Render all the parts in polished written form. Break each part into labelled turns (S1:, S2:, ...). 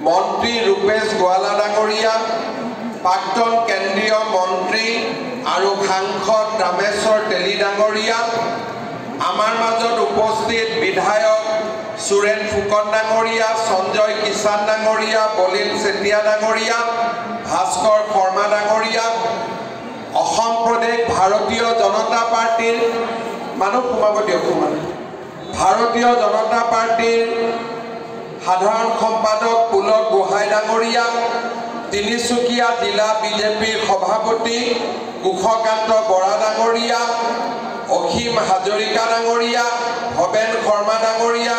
S1: মন্ত্ৰী ৰূপেশ গোৱালা ডাঙৰীয়া, প্ৰাক্তন কেন্দ্ৰীয় মন্ত্ৰী আৰু সাংসদ ৰামেশ্বৰ তেলী ডাঙৰীয়া, আমাৰ মাজত উপস্থিত বিধায়ক সুৰেন ফুকন ডাঙৰীয়া, সঞ্জয় কিষাণ ডাঙৰীয়া, বলিন চেতিয়া ডাঙৰীয়া, ভাস্কৰ শৰ্মা ডাঙৰীয়া, অসম প্ৰদেশ ভাৰতীয় জনতা পাৰ্টিৰ ভাৰতীয় জনতা পাৰ্টিৰ সাধাৰণ সম্পাদক পুলক গোহাঁই ডাঙৰীয়া, তিনিচুকীয়া জিলা বিজেপিৰ সভাপতি কুশকান্ত বৰা ডাঙৰীয়া, অসীম হাজৰিকা ডাঙৰীয়া, ভৱেন শৰ্মা ডাঙৰীয়া,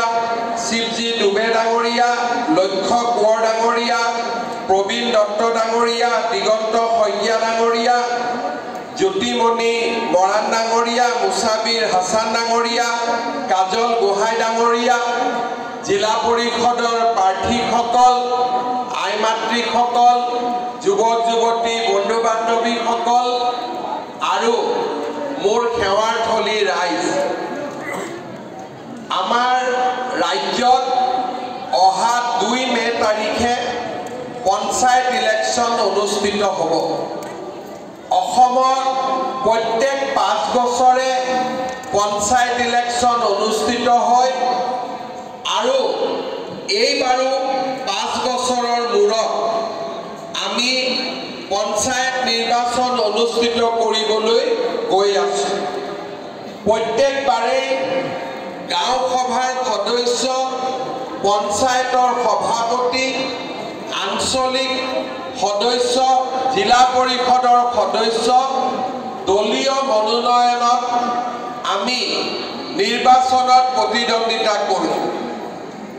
S1: শিৱজী ডুবে ডাঙৰীয়া, লক্ষ্য কোঁৱৰ ডাঙৰীয়া, প্ৰবীণ দত্ত ডাঙৰীয়া, দিগন্ত শইকীয়া ডাঙৰীয়া, জ্যোতিমণি মৰাণ ডাঙৰীয়া, মুছাবিৰ হাছান ডাঙৰীয়া, কাজল গোহাঁই ডাঙৰীয়া, জিলা পৰিষদৰ প্ৰাৰ্থীসকল, আই মাতৃসকল, যুৱক যুৱতী, বন্ধু বান্ধৱীসকল আৰু মোৰ সেৱাৰ থলী ৰাইজ, আমাৰ ৰাজ্যত অহা 2 মে তাৰিখে পঞ্চায়ত ইলেকশ্যন অনুষ্ঠিত হ'ব। অসমত প্ৰত্যেক 5 বছৰে পঞ্চায়ত ইলেকশ্যন অনুষ্ঠিত হয় আৰু এইবাৰো 5 বছৰৰ মূৰত আমি পঞ্চায়ত নিৰ্বাচন অনুষ্ঠিত কৰিবলৈ গৈ আছো। প্ৰত্যেকবাৰে গাঁও সভাৰ সদস্য, পঞ্চায়তৰ সভাপতি, আঞ্চলিক সদস্য, জিলা পৰিষদৰ সদস্য দলীয় মনোনয়নত আমি নিৰ্বাচনত প্ৰতিদ্বন্দ্বিতা কৰোঁ।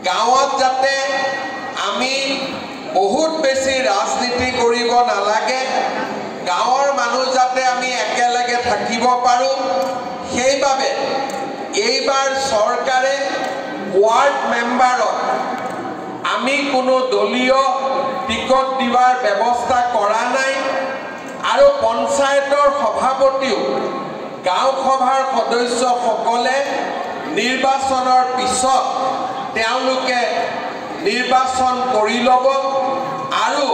S1: গাঁৱত যাতে আমি বহুত বেছি ৰাজনীতি কৰিব নালাগে, গাঁৱৰ মানুহ যাতে আমি একেলগে থাকিব পাৰোঁ, সেইবাবে এইবাৰ চৰকাৰে ৱাৰ্ড মেম্বাৰত আমি কোনো দলীয় টিকট দিয়াৰ ব্যৱস্থা কৰা নাই আৰু পঞ্চায়তৰ সভাপতিও গাঁও সভাৰ সদস্যসকলে নিৰ্বাচনৰ পিছত তেওঁলোকে নিৰ্বাচন কৰি ল'ব আৰু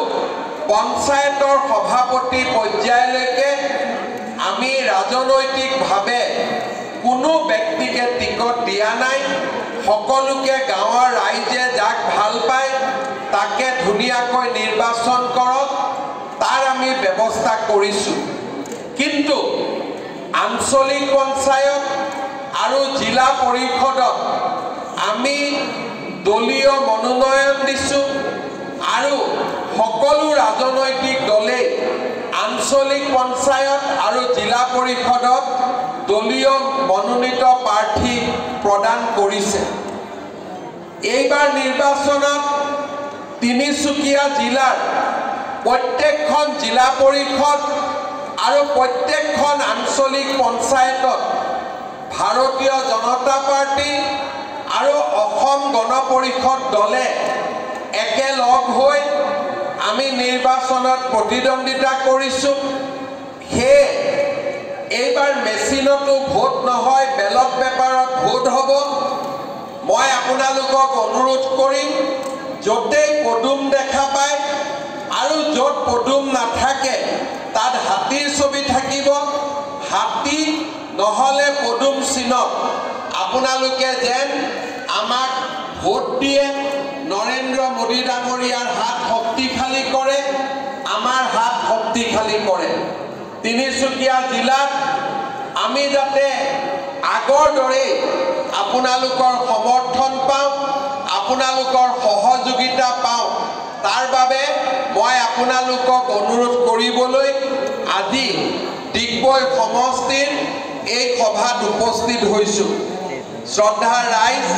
S1: পঞ্চায়তৰ সভাপতি পৰ্যায়লৈকে আমি ৰাজনৈতিকভাৱে কোনো ব্যক্তিকে টিকট দিয়া নাই। সকলোকে গাঁৱৰ ৰাইজে যাক ভাল পায় তাকে ধুনীয়াকৈ নিৰ্বাচন কৰক, তাৰ আমি ব্যৱস্থা কৰিছোঁ। কিন্তু আঞ্চলিক পঞ্চায়ত আৰু জিলা পৰিষদত আমি দলীয় মনোনয়ন দিছোঁ আৰু সকলো ৰাজনৈতিক দলে আঞ্চলিক পঞ্চায়ত আৰু জিলা পৰিষদত দলীয় মনোনীত প্ৰাৰ্থী প্ৰদান কৰিছে। এইবাৰ নিৰ্বাচনত তিনিচুকীয়া জিলাৰ প্ৰত্যেকখন জিলা পৰিষদ আৰু প্ৰত্যেকখন আঞ্চলিক পঞ্চায়তত ভাৰতীয় জনতা পাৰ্টি আৰু অসম গণ পৰিষদ দলে একেলগ হৈ আমি নিৰ্বাচনত প্ৰতিদ্বন্দ্বিতা কৰিছোঁ। সেয়ে এইবাৰ মেচিনতো ভোট নহয়, বেলট পেপাৰত ভোট হ'ব। মই আপোনালোকক অনুৰোধ কৰিম, য'তেই পদুম দেখা পায় আৰু য'ত পদুম নাথাকে তাত হাতীৰ ছবি থাকিব, হাতী নহ'লে পদুম চিনত আপোনালোকে যেন আমাক ভোট দিয়ে, নৰেন্দ্ৰ মোদী ডাঙৰীয়াৰ হাত শক্তিশালী কৰে, আমাৰ হাত শক্তিশালী কৰে। তিনিচুকীয়া জিলাত আমি যাতে আগৰ দৰে আপোনালোকৰ সমৰ্থন পাওঁ, আপোনালোকৰ সহযোগিতা পাওঁ, তাৰ বাবে মই আপোনালোকক অনুৰোধ কৰিবলৈ আজি ডিগবৈ সমষ্টিৰ এই সভাত উপস্থিত হৈছোঁ। শ্ৰদ্ধা ৰাইজ,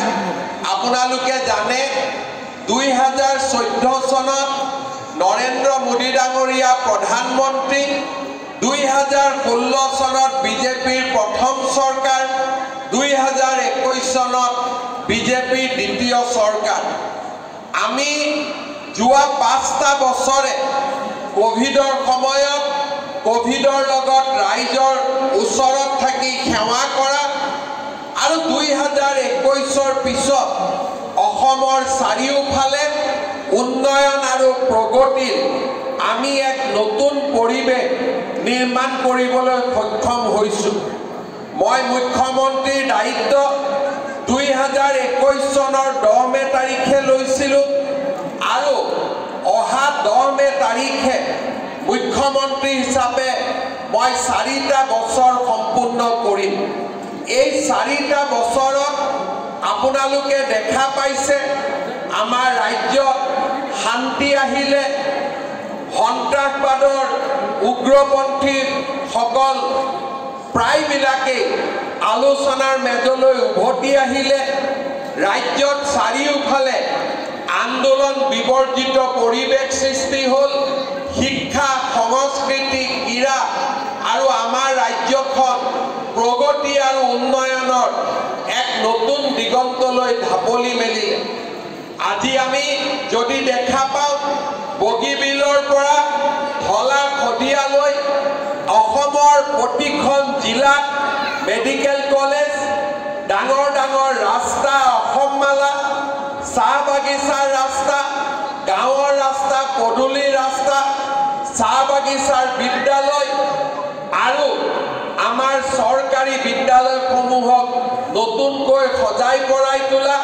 S1: আপোনালোকে জানে 2014 চনত নৰেন্দ্ৰ মোদী ডাঙৰীয়া প্ৰধানমন্ত্ৰী, 2016 চনত বিজেপিৰ প্ৰথম চৰকাৰ, 2021 চনত বিজেপিৰ দ্বিতীয় চৰকাৰ। আমি যোৱা 5টা বছৰে কোভিডৰ সময়ত কোভিডৰ লগত ৰাইজৰ ওচৰত থাকি সেৱা কৰা আৰু 2021ৰ পিছত অসমৰ চাৰিওফালে উন্নয়ন প্ৰগতিৰ আমি এক নতুন পৰিৱেশ নিৰ্মাণ কৰিবলৈ সক্ষম হৈছো। মই মুখ্যমন্ত্ৰীৰ দায়িত্ব 2021 চনৰ 10 মে তাৰিখে লৈছিলো আৰু অহা 10 মে তাৰিখে মুখ্যমন্ত্ৰী হিচাপে মই 4টা বছৰ সম্পূৰ্ণ কৰিম। এই 4টা বছৰত আপোনালোকে দেখা পাইছে আমাৰ ৰাজ্যত শান্তি আহিলে, সন্ত্ৰাসবাদৰ উগ্ৰপন্থী সকল প্ৰায়বিলাকে আলোচনাৰ মেজলৈ উভতি আহিলে, ৰাজ্যত চাৰিওফালে আন্দোলন বিবৰ্জিত পৰিৱেশ সৃষ্টি হ'ল, শিক্ষা, সংস্কৃতি, ক্ৰীড়া আৰু আমাৰ ৰাজ্যখন প্ৰগতি আৰু উন্নয়নৰ এক নতুন দিগন্তলৈ ঢাপলি মেলিলে। আজি আমি যদি দেখা পাওঁ বগীবিলৰ পৰা ঢলা শদিয়ালৈ অসমৰ প্ৰতিখন জিলাত মেডিকেল কলেজ, ডাঙৰ ডাঙৰ ৰাস্তা, অসমমালা, চাহ বাগিচাৰ ৰাস্তা, গাঁৱৰ ৰাস্তা, পদূলিৰ ৰাস্তা, চাহ বাগিচাৰ বিদ্যালয় আৰু আমাৰ চৰকাৰী বিদ্যালয়সমূহক নতুনকৈ সজাই পৰাই তোলা,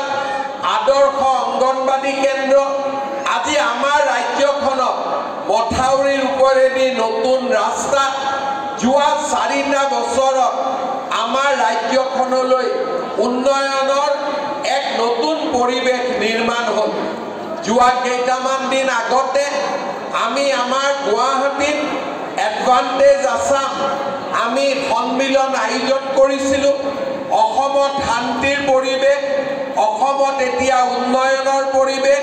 S1: আদৰ্শ অংগনবাদী কেন্দ্ৰ, আজি আমাৰ ৰাজ্যখনত মথাউৰিৰ ওপৰেদি নতুন ৰাস্তা, যোৱা 4টা বছৰত আমাৰ ৰাজ্যখনলৈ উন্নয়নৰ এক নতুন পৰিৱেশ নিৰ্মাণ হ'ল। যোৱা কেইটামান দিন আগতে আমি আমাৰ গুৱাহাটীত এডভান্টেজ আছাম আমি সন্মিলন আয়োজন কৰিছিলোঁ। অসমত শান্তিৰ পৰিৱেশ, অসমত এতিয়া উন্নয়নৰ পৰিৱেশ,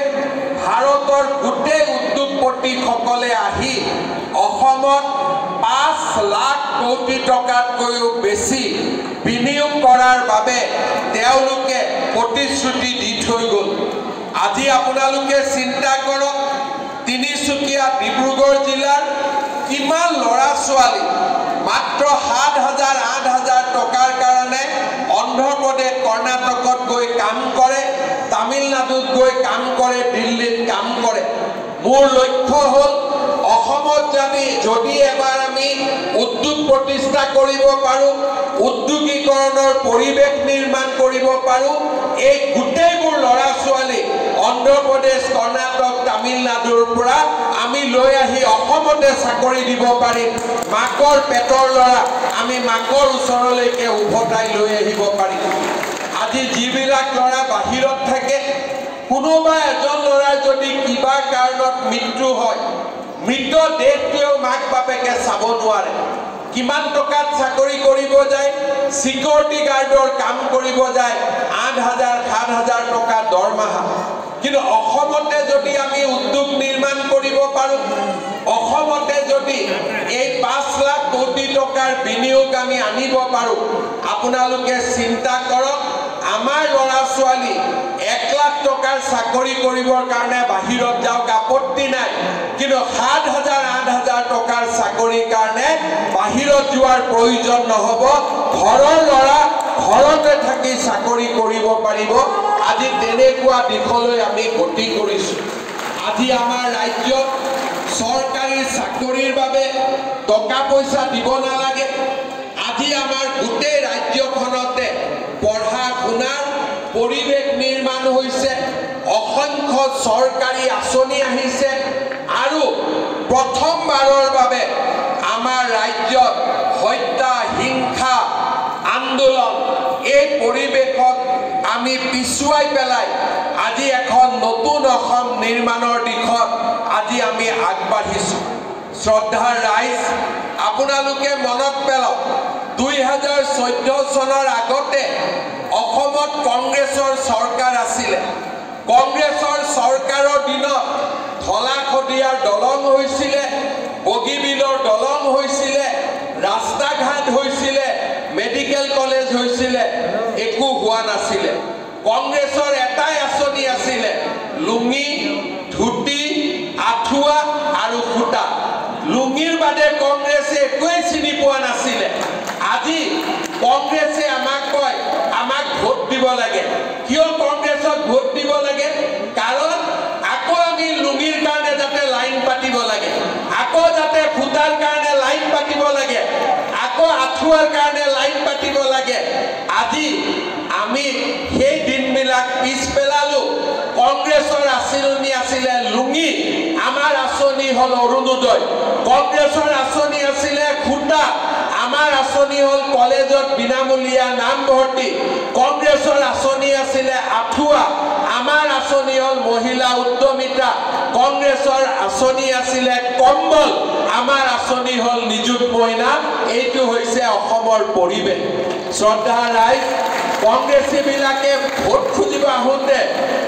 S1: ভাৰতৰ গোটেই উদ্যোগপতিসকলে আহি অসমত 5 লাখ কোটি টকাতকৈও বেছি বিনিয়োগ কৰাৰ বাবে তেওঁলোকে প্ৰতিশ্ৰুতি দি থৈ গ'ল। আজি আপোনালোকে চিন্তা কৰক, তিনিচুকীয়া, ডিব্ৰুগড় জিলাৰ কিমান ল'ৰা ছোৱালী মাত্ৰ 7,000, 8,000 টকাৰ কাৰণে অন্ধ্ৰপ্ৰদেশ, কৰ্ণাটকত গৈ কাম কৰে, তামিলনাডুত গৈ কাম কৰে, দিল্লীত কাম কৰে। মোৰ লক্ষ্য হ'ল অসমত যদি এবাৰ আমি উদ্যোগ প্ৰতিষ্ঠা কৰিব পাৰোঁ, উদ্যোগীকৰণৰ পৰিৱেশ নিৰ্মাণ কৰিব পাৰোঁ, এই গোটেইবোৰ ল'ৰা ছোৱালী অন্ধ্ৰপ্ৰদেশ, কৰ্ণাটক, তামিলনাডুৰ পৰা আমি লৈ আহি অসমতে চাকৰি দিব পাৰিম। মাকৰ পেটৰ ল'ৰা আমি মাকৰ ওচৰলৈকে উভতাই লৈ আহিব পাৰিম। আজি যিবিলাক ল'ৰা বাহিৰত থাকে, কোনোবা এজন ল'ৰাৰ যদি কিবা কাৰণত মৃত্যু হয়, মৃত দেহটোৱেও মাক বাপেকে চাব নোৱাৰে। কিমান টকাত চাকৰি কৰিব যায়, সিকিউৰিটি গাৰ্ডৰ কাম কৰিব যায়, 8,000, 7,000 টকা দৰমহা। কিন্তু অসমতে যদি আমি উদ্যোগ নিৰ্মাণ কৰিব পাৰোঁ, অসমতে যদি এই 5 লাখ কোটি টকাৰ বিনিয়োগ আমি আনিব পাৰোঁ, আপোনালোকে চিন্তা কৰক, আমাৰ ল'ৰা ছোৱালী 1 লাখ টকাৰ চাকৰি কৰিবৰ কাৰণে বাহিৰত যাওক, আপত্তি নাই, কিন্তু 7,000, 8,000 টকাৰ চাকৰিৰ কাৰণে বাহিৰত যোৱাৰ প্ৰয়োজন নহ'ব। ঘৰৰ ল'ৰা ঘৰতে থাকি চাকৰি কৰিব পাৰিব। আজি তেনেকুৱা দিশলৈ আমি গতি কৰিছোঁ। আজি আমাৰ ৰাজ্যত চৰকাৰী চাকৰিৰ বাবে টকা পইচা দিব নালাগে। আজি আমাৰ গোটেই ৰাজ্যখনতে পঢ়া শুনাৰ পৰিৱেশ নিৰ্মাণ হৈছে, অসংখ্য চৰকাৰী আঁচনি আহিছে আৰু প্ৰথমবাৰৰ বাবে আমাৰ ৰাজ্যত হত্যা, হিংসা, আন্দোলন এই পৰিৱেশক আমি পিছুৱাই পেলাই আজি এখন নতুন অসম নিৰ্মাণৰ দিশত আজি আমি আগবাঢ়িছোঁ। শ্ৰদ্ধাৰ ৰাইজ, আপোনালোকে মনত পেলাওক, 2014 চনৰ আগতে অসমত কংগ্ৰেছৰ চৰকাৰ আছিলে। কংগ্ৰেছৰ চৰকাৰৰ দিনত ঢলা শদিয়াৰ দলং হৈছিলে, বগীবিলৰ দলং হৈছিলে, ৰাস্তা ঘাট হৈছিলে, মেডিকেল কলেজ হৈছিলে, একো হোৱা নাছিলে। কংগ্ৰেছৰ এটাই আঁচনি আছিলে, লুঙি, ধুতি, আঁঠুৱা আৰু সূতা। লুঙিৰ বাদে কংগ্ৰেছে একোৱেই চিনি পোৱা নাছিলে। আজি কংগ্ৰেছে আমাক কয় আমাক ভোট দিব লাগে। কিয় কংগ্ৰেছক ভোট দিব লাগে? কাৰণ আকৌ আমি লুঙিৰ কাৰণে যাতে হোৱাৰ কাৰণে লাইন পাতিব লাগে আজি আমি সেই দিনবিলাক পিছ পেলালো কংগ্ৰেছৰ আঁচনি আছিলে লুঙি আমাৰ আঁচনি হল অৰুণোদয় কংগ্ৰেছৰ আঁচনি আছিলে খুঁটা আমাৰ আঁচনি হল কলেজত বিনামূলীয়া নামভৰ্তি কংগ্ৰেছৰ আঁচনি আছিলে আঁঠুৱা আমাৰ আঁচনি হল মহিলা উদ্যমিতা কংগ্ৰেছৰ আঁচনি আছিলে কম্বল আমাৰ আঁচনি হল নিযুত মইনা এইটো হৈছে অসমৰ পৰিৱেশ শ্ৰদ্ধা ৰাইজ কংগ্ৰেছীবিলাকে ভোট খুজিব আহোঁতে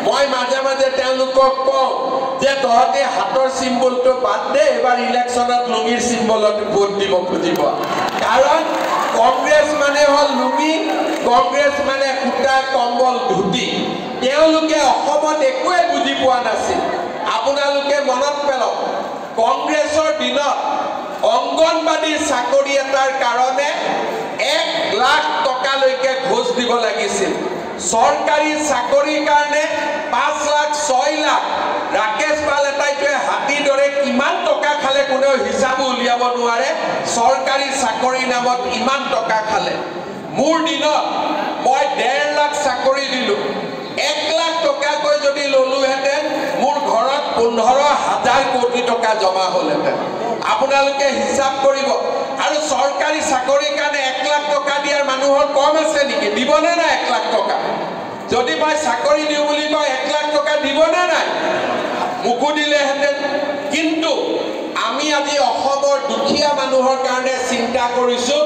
S1: মই মাজে মাজে তেওঁলোকক কওঁ যে তহঁতে হাতৰ চিম্বলটো বাদ দে এবাৰ ইলেকশ্যনত লুঙিৰ চিম্বলত ভোট দিব খুজিব কাৰণ কংগ্ৰেছ মানে হল লুঙি কংগ্ৰেছ মানে খুঁটা কম্বল ধুতি তেওঁলোকে অসমত একোৱে বুজি পোৱা নাছিল আপোনালোকে মনত পেলাওক কংগ্ৰেছৰ দিনত অংগনবাদী চাকৰি এটাৰ কাৰণে 1 লাখ টকালৈকে ঘোষ দিব লাগিছিল চৰকাৰী চাকৰিৰ কাৰণে 5 লাখ 6 লাখ ৰাকেশ পাল এটাইটোৱে হাতীৰ দৰে কিমান টকা খালে কোনেও হিচাপ উলিয়াব নোৱাৰে চৰকাৰী চাকৰিৰ নামত ইমান টকা খালে মোৰ দিনত মই 1.5 লাখ চাকৰি দিলো 1 লাখ টকাকৈ যদি ললোহেঁতেন মোৰ ঘৰত 15,000 কোটি টকা জমা হলহেঁতেন আপোনালোকে হিচাপ কৰিব আৰু চৰকাৰী চাকৰিৰ কাৰণে 1 লাখ টকা দিয়াৰ মানুহৰ কম আছে নেকি দিবনে নাই 1 লাখ টকা যদি মই চাকৰি দিওঁ বুলি কয় 1 লাখ টকা দিবনে নাই মুকু দিলেহেঁতেন কিন্তু আমি আজি অসমৰ দুখীয়া মানুহৰ কাৰণে চিন্তা কৰিছো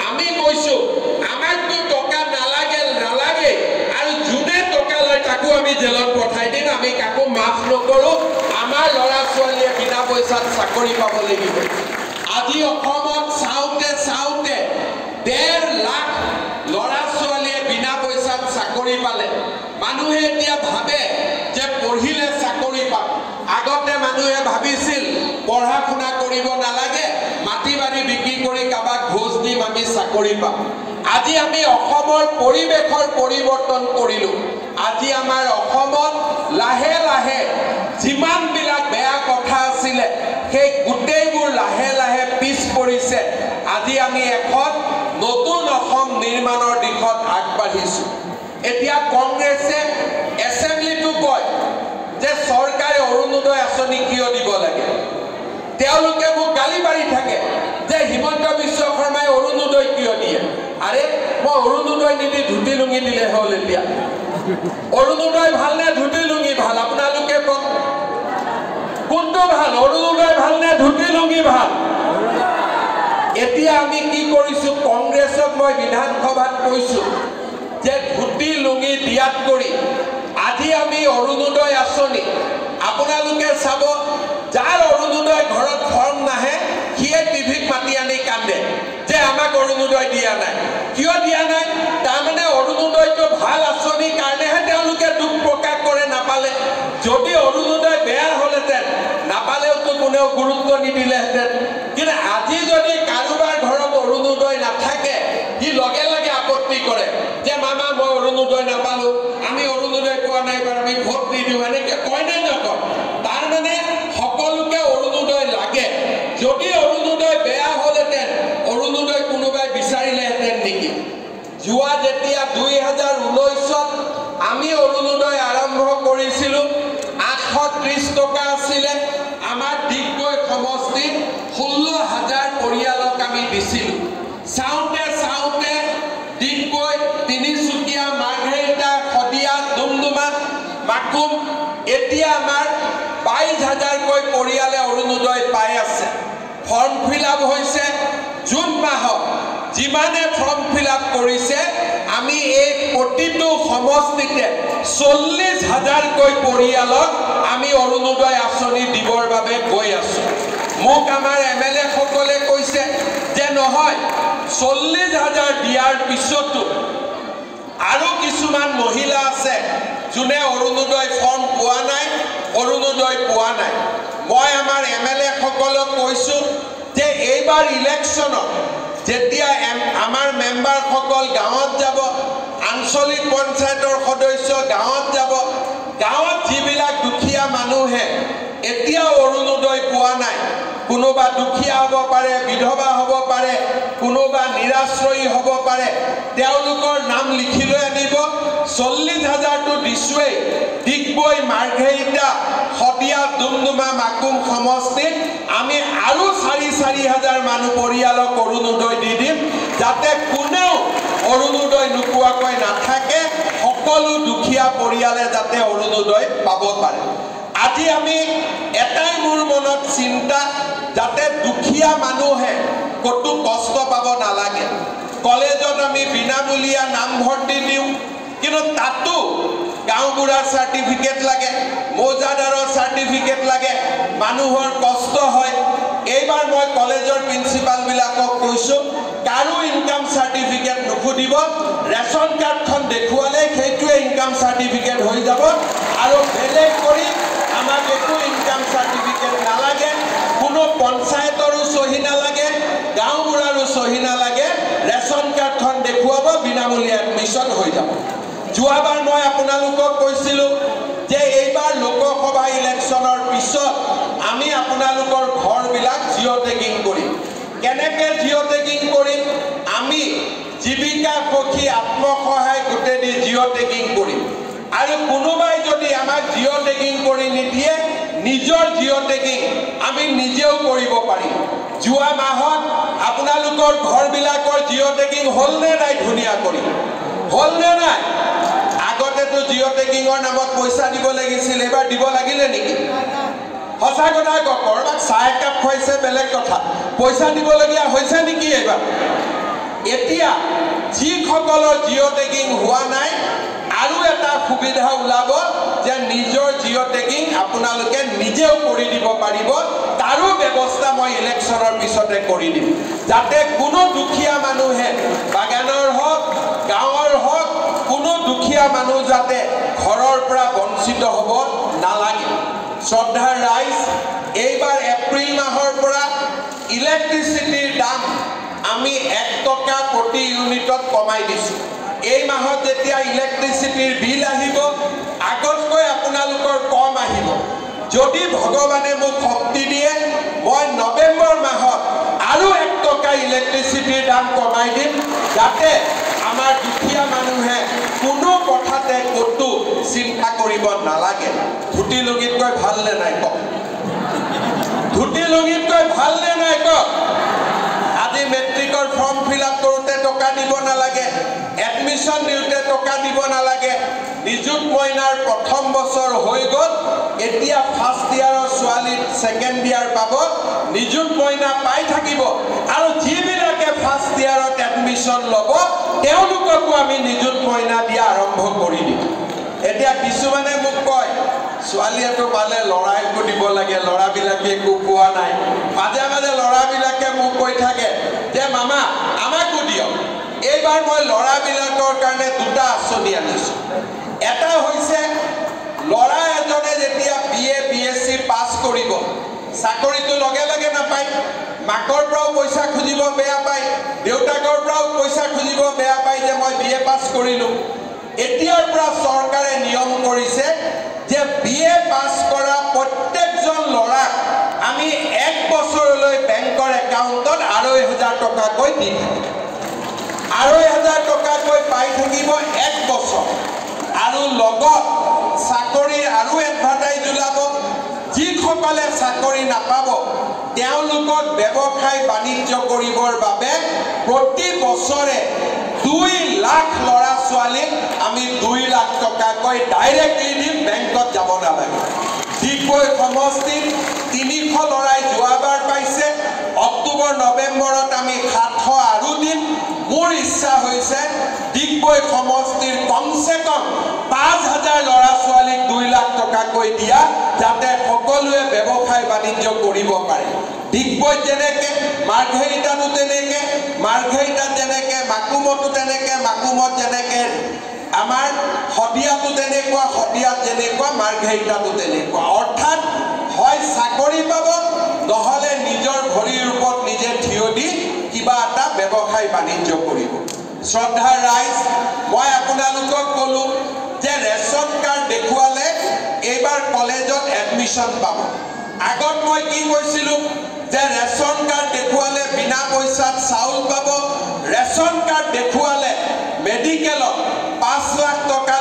S1: আমি কৈছো আমাকতো টকা নালাগে আৰু যোনে টকা লয় তাকো আমি জেলত পঠাই দিম আমি কাকো মাফ নকৰো আমাৰ ল'ৰা ছোৱালীয়ে বিনা পইচাত চাকৰি পাব লাগিব আজি অসমত চাওঁতে 1.5 লাখ ল'ৰা ছোৱালীয়ে বিনা পইচাত চাকৰি পালে মানুহে এতিয়া ভাবে যে পঢ়িলে চাকৰি পাম আগতে মানুহে ভাবিছিল পঢ়া শুনা কৰিব নালাগে মাটি বাৰী বিক্ৰী কৰি কাবাক ঘোষ দিম আমি চাকৰি পাম আজি আমি অসমৰ পৰিৱেশৰ পৰিৱৰ্তন কৰিলো আজি আমাৰ অসমত লাহে লাহে যিমানবিলাক বেয়া কথা আছিলে সেই গোটেইবোৰ লাহে লাহে পিছ পৰিছে আজি আমি এখন নতুন অসম নিৰ্মাণৰ দিশত আগবাঢ়িছো এতিয়া কংগ্ৰেছে এছেম্বলিটো কয় যে চৰকাৰে অৰুণোদয় আঁচনি কিয় দিব লাগে তেওঁলোকে মোক গালি পাৰি থাকে যে হিমন্ত বিশ্ব শৰ্মাই অৰুণোদয় কিয় দিয়ে আৰে মই অৰুণোদয় নিদি ধুতি লুঙি দিলে হ'ল এতিয়া অৰুণোদয় ভাল নে ধুতি লুঙি ভাল আপোনালোকে কওক কোনটো ভাল অৰুণোদয় ভাল নে ধুতি লুঙি ভাল এতিয়া আমি কি কৰিছো কংগ্ৰেছক মই বিধানসভাত কৈছো যে ধুতি লুঙি দিয়াত কৰি আজি আমি অৰুণোদয় আঁচনি আপোনালোকে চাব যাৰ অৰুণোদয় ঘৰত ফৰ্ম নাহে সিয়ে টিভিত মাতি আনি কান্দে যে আমাক অৰুণোদয় দিয়া নাই কিয় দিয়া নাই তাৰমানে অৰুণোদয়টো ভাল আঁচনিৰ কাৰণেহে তেওঁলোকে দুখ প্ৰকাশ কৰে নাপালে যদি অৰুণোদয় বেয়া হ'লহেঁতেন নাপালেওতো কোনেও গুৰুত্ব নিদিলেহেঁতেন কিন্তু আজি যদি কাৰোবাৰ ঘৰত অৰুণোদয় নাথাকে সি লগে লগে আপত্তি কৰে যে মামা মই অৰুণোদয় নাপালো আমি অৰুণোদয় পোৱা নাই বাৰু আমি ভোট নিদিওঁ এনেকৈ কয় নাই নকয় তাৰমানে সকলোকে অৰুণোদয় লাগে যদি অৰুণোদয় বেয়া হ'লহেঁতেন অৰুণোদয় কোনোবাই বিচাৰিলেহেঁতেন নেকি যোৱা যেতিয়া 2019ত আমি অৰুণোদয় আৰম্ভ কৰিছিলোঁ 830 টকা আছিলে আমাৰ ডিগবৈ সমষ্টিত 16,000 পৰিয়ালক আমি দিছিলোঁ চাওঁতে ডিগবৈ তিনিচুকীয়া মাৰ্ঘেৰিটা শদিয়া ডুমডুমা মাকুম এতিয়া আমাৰ 22,000কৈ পৰিয়ালে অৰুণোদয় পাই আছে ফৰ্ম ফিল আপ হৈছে জুন মাহত যিমানে ফৰ্ম ফিল আপ কৰিছে আমি এই প্ৰতিটো সমষ্টিতে 40,000কৈ পৰিয়ালক আমি অৰুণোদয় আঁচনি দিবৰ বাবে গৈ আছো মোক আমাৰ এমএলএ সকলে কৈছে যে নহয় 40,000 দিয়াৰ পিছতো আৰু কিছুমান মহিলা আছে যোনে অৰুণোদয় ফৰ্ম পোৱা নাই অৰুণোদয় পোৱা নাই মই আমাৰ এমএলএ সকলক কৈছো যে এইবাৰ ইলেকশ্যনত যেতিয়া আমাৰ মেম্বাৰ সকল গাঁৱত যাব আঞ্চলিক পঞ্চায়তৰ সদস্য গাঁৱত যাব গাঁৱত যিবিলাক দুখীয়া মানুহে এতিয়া অৰুণোদয় পোৱা নাই কোনোবা দুখীয়া হ'ব পাৰে, বিধৱা হ'ব পাৰে, কোনোবা নিৰাশ্ৰয়ী হ'ব পাৰে, তেওঁলোকৰ নাম লিখি লৈ আনিব। 40,000টো দিছোৱেই। ডিগবৈ, মাৰ্ঘেৰিটা, শদিয়া, ডুমডুমা, মাকুম সমষ্টিত আমি আৰু 4,000 মানুহ পৰিয়ালক অৰুণোদয় দি দিম, যাতে কোনেও অৰুণোদয় নোপোৱাকৈ নাথাকে, সকলো দুখীয়া পৰিয়ালে যাতে অৰুণোদয় পাব পাৰে। আজি আমি এটাই মোৰ মনত চিন্তা, যাতে দুখীয়া মানুহে কতো কষ্ট পাব নালাগে। কলেজত আমি বিনামূলীয়া নামভৰ্তি দিওঁ, কিন্তু তাতো গাঁওবুঢ়াৰ চাৰ্টিফিকেট লাগে, মৌজাদাৰৰ চাৰ্টিফিকেট লাগে, মানুহৰ কষ্ট হয়। এইবাৰ মই কলেজৰ প্ৰিন্সিপালবিলাকক কৈছোঁ, কাৰো ইনকাম চাৰ্টিফিকেট নুসুধিব, ৰেচন কাৰ্ডখন দেখুৱালে সেইটোৱে ইনকাম চাৰ্টিফিকেট হৈ যাব, আৰু বেলেগ কৰি আমাক একো ইনকাম চাৰ্টিফিকেট নালাগে, কোনো পঞ্চায়তৰো চহী নালাগে, গাঁওবুঢ়াৰো চহী নালাগে, ৰেচন কাৰ্ডখন দেখুৱাব, বিনামূলীয়া এডমিশ্যন হৈ যাব। যোৱাবাৰ মই আপোনালোকক কৈছিলোঁ যে এইবাৰ লোকসভা ইলেকশ্যনৰ পিছত আমি আপোনালোকৰ ঘৰবিলাক জিঅ' টেগিং কৰিম। কেনেকৈ জিঅ' টেগিং কৰিম? আমি জীৱিকা সখী আত্মসহায়ক গোটেই জিঅ' টেগিং কৰিম, আৰু কোনোবাই যদি আমাক জিঅ' টেগিং কৰি নিদিয়ে, নিজৰ জিঅ' টেগিং আমি নিজেও কৰিব পাৰিম। যোৱা মাহত আপোনালোকৰ ঘৰবিলাকৰ জিঅ' টেগিং হ'লনে নাই? ধুনীয়া কৰি হ'লনে নাই? আগতেতো জিঅ' টেগিঙৰ নামত পইচা দিব লাগিছিল, এইবাৰ দিব লাগিলে নেকি? সঁচা কথা কওক, কৰবাক চাহ একাপ খুৱাইছে বেলেগ কথা, পইচা দিবলগীয়া হৈছে নেকি এইবাৰ? এতিয়া যিসকলৰ জিঅ' টেগিং হোৱা নাই, আৰু এটা সুবিধা ওলাব যে নিজৰ জিঅ' টেগিং আপোনালোকে নিজেও কৰি দিব পাৰিব। তাৰো ব্যৱস্থা মই ইলেকশ্যনৰ পিছতে কৰি দিম, যাতে কোনো দুখীয়া মানুহে, বাগানৰ হওক, গাঁৱৰ হওক, কোনো দুখীয়া মানুহ যাতে ঘৰৰ পৰা বঞ্চিত হ'ব নালাগে। শ্ৰদ্ধাৰ ৰাইজ, এইবাৰ এপ্ৰিল মাহৰ পৰা ইলেক্ট্ৰিচিটিৰ দাম আমি 1 টকা প্ৰতি ইউনিটত কমাই দিছোঁ। এই মাহত যেতিয়া ইলেক্ট্ৰিচিটিৰ বিল আহিব, আগতকৈ আপোনালোকৰ কম আহিব। যদি ভগৱানে মোক শক্তি দিয়ে, মই নৱেম্বৰ মাহত আৰু 1 টকা ইলেক্ট্ৰিচিটিৰ দাম কমাই দিম, যাতে আমাৰ দুখীয়া মানুহে কোনো কথাতে ক'তো চিন্তা কৰিব নালাগে। ধুতি লুঙিতকৈ ভালনে নাই কওক? ধুতি লুঙিতকৈ ভালনে নাই কওক? আজি মেট্ৰিকৰ ফৰ্ম ফিল আপ কৰোঁতে টকা দিব নালাগে, এডমিশ্যন দিওঁতে টকা দিব নালাগে। নিযুত মইনাৰ প্ৰথম বছৰ হৈ গ'ল, এতিয়া ফাৰ্ষ্ট ইয়াৰৰ ছোৱালী ছেকেণ্ড ইয়াৰ পাব, নিযুত মইনা পাই থাকিব। আৰু যিবিলাকে ফাৰ্ষ্ট ইয়াৰত এডমিশ্যন ল'ব, তেওঁলোককো আমি নিযুত মইনা দিয়া আৰম্ভ কৰি দিম। এতিয়া কিছুমানে মোক কয়, ছোৱালীয়েতো পালে ল'ৰাইকো দিব লাগে, ল'ৰাবিলাকে একো পোৱা নাই। মাজে মাজে ল'ৰাবিলাকে মোক কৈ থাকে যে মামা আমাকো দিয়ক। এইবাৰ মই ল'ৰাবিলাকৰ কাৰণে 2টা আঁচনি আনিছোঁ। এটা হৈছে, ল'ৰা এজনে যেতিয়া BA BSc পাছ কৰিব, চাকৰিটো লগে লগে নাপায়, মাকৰ পৰাও পইচা খুজিব বেয়া পায়, দেউতাকৰ পৰাও পইচা খুজিব বেয়া পায় যে মই BA পাছ কৰিলোঁ। এতিয়াৰ পৰা চৰকাৰে নিয়ম কৰিছে যে BA পাছ কৰা প্ৰত্যেকজন ল'ৰাক আমি 1 বছৰলৈ বেংকৰ একাউণ্টত 2,500 টকাকৈ দি থাকিম। 2,500 টকাকৈ পাই থাকিব 1 বছৰ। আৰু লগত চাকৰিৰ আৰু এডভাৰটাইজ ওলাব। যিসকলে চাকৰি নাপাব, তেওঁলোকক ব্যৱসায় বাণিজ্য কৰিবৰ বাবে প্ৰতি বছৰে 2 লাখ ল'ৰা ছোৱালীক আমি 2 লাখ টকাকৈ ডাইৰেক্টলি দিম, বেংকত যাব নালাগে। ডিগবৈ সমষ্টিত 300 ল'ৰাই যোৱাবাৰ পাইছে, অক্টোবৰ নৱেম্বৰত আমি 700 আৰু দিম। মোৰ ইচ্ছা হৈছে ডিগবৈ সমষ্টিৰ কমচে কম 5,000 ল'ৰা ছোৱালীক 2 লাখ টকাকৈ দিয়া, যাতে সকলোৱে ব্যৱসায় বাণিজ্য কৰিব পাৰে। ডিগবৈত যেনেকৈ, মাৰ্ঘেৰিটাতো তেনেকৈ, মাৰ্ঘেৰিটাত যেনেকৈ, মাকুমতো তেনেকৈ, মাকুমত যেনেকৈ, আমাৰ শদিয়াতো তেনেকুৱা, শদিয়াত যেনেকুৱা, মাৰ্ঘেৰিটাতো তেনেকুৱা। অৰ্থাৎ হয় চাকৰি পাব, নহ'লে নিজৰ ভৰিৰ ওপৰত নিজে থিয় দি কিবা এটা ব্যৱসায় বাণিজ্য কৰিব। শ্ৰদ্ধাৰ ৰাইজ, মই আপোনালোকক ক'লোঁ যে ৰেচন কাৰ্ড দেখুৱালে এইবাৰ কলেজত এডমিশ্যন পাব। আগত মই কি কৈছিলোঁ যে ৰেচন কাৰ্ড দেখুৱালে বিনা পইচাত চাউল পাব ৰেচন কাৰ্ড দেখুৱালে মেডিকেলত 5 লাখ টকা